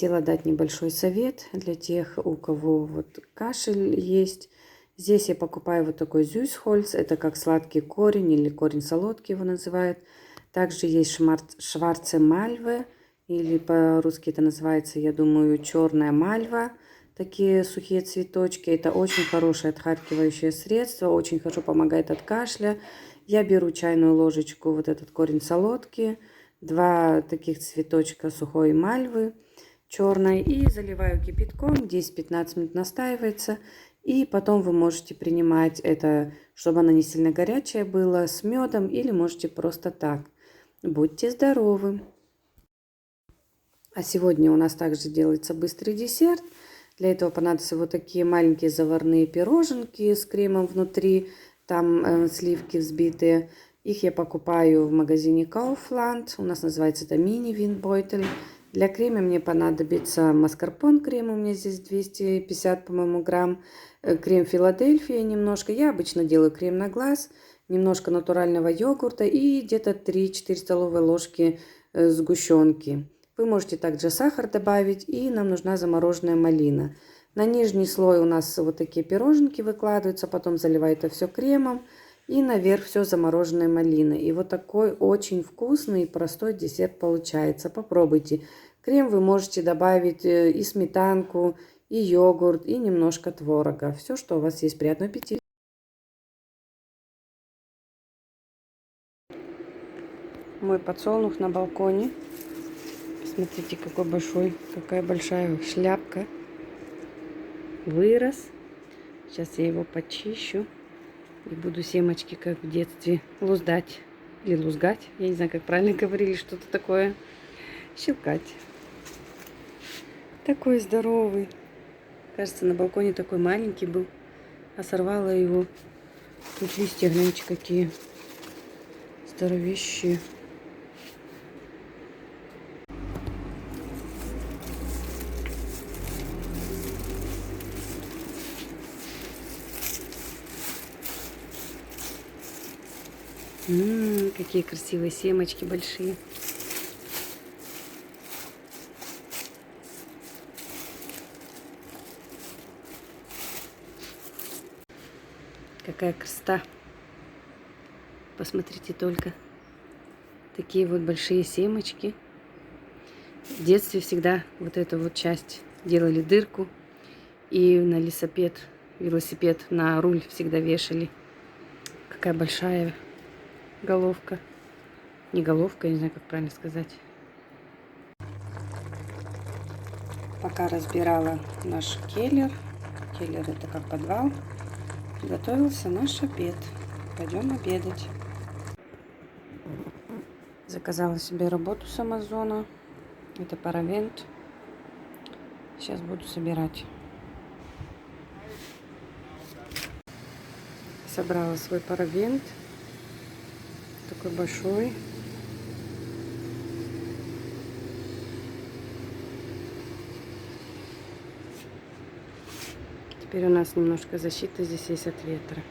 хотела дать небольшой совет для тех, у кого вот кашель есть. Здесь я покупаю вот такой зюйсхольц. Это как сладкий корень или корень солодки его называют. Также есть шварце мальве, или по-русски это называется, я думаю, черная мальва. Такие сухие цветочки. Это очень хорошее отхаркивающее средство, очень хорошо помогает от кашля. Я беру чайную ложечку вот этот корень солодки, 2 таких цветочка сухой мальвы черной и заливаю кипятком, 10-15 минут настаивается. И потом вы можете принимать это, чтобы она не сильно горячая была, с медом, или можете просто так. Будьте здоровы! А сегодня у нас также делается быстрый десерт. Для этого понадобятся вот такие маленькие заварные пироженки с кремом внутри. Там сливки взбитые. Их я покупаю в магазине Kaufland. У нас называется это мини-винбойтель. Для крема мне понадобится маскарпон крем. У меня здесь 250, по-моему, грамм. Крем Филадельфия немножко. Я обычно делаю крем на глаз. Немножко натурального йогурта и где-то 3-4 столовые ложки сгущенки. Вы можете также сахар добавить, и нам нужна замороженная малина. На нижний слой у нас вот такие пироженки выкладываются, потом заливаю это все кремом, и наверх все замороженной малиной. И вот такой очень вкусный и простой десерт получается. Попробуйте. Крем вы можете добавить и сметанку, и йогурт, и немножко творога. Все, что у вас есть. Приятного аппетита! Мой подсолнух на балконе. Смотрите, какой большой, какая большая шляпка. Вырос. Сейчас я его почищу. И буду семечки, как в детстве, луздать. Или лузгать. Я не знаю, как правильно говорили, что-то такое. Щелкать. Такой здоровый. Кажется, на балконе такой маленький был. А сорвала его. Тут листья, гляньте, какие здоровищие. Какие красивые семечки большие. Какая красота. Посмотрите только. Такие вот большие семечки. В детстве всегда вот эту вот часть делали дырку. И на велосипед на руль всегда вешали. Какая большая головка. Не головка, я не знаю, как правильно сказать. Пока разбирала наш келлер. Келлер это как подвал. Готовился наш обед. Пойдем обедать. Заказала себе работу с Амазона. Это паравент. Сейчас буду собирать. Собрала свой паравент. Такой большой. Теперь у нас немножко защиты здесь есть от ветра.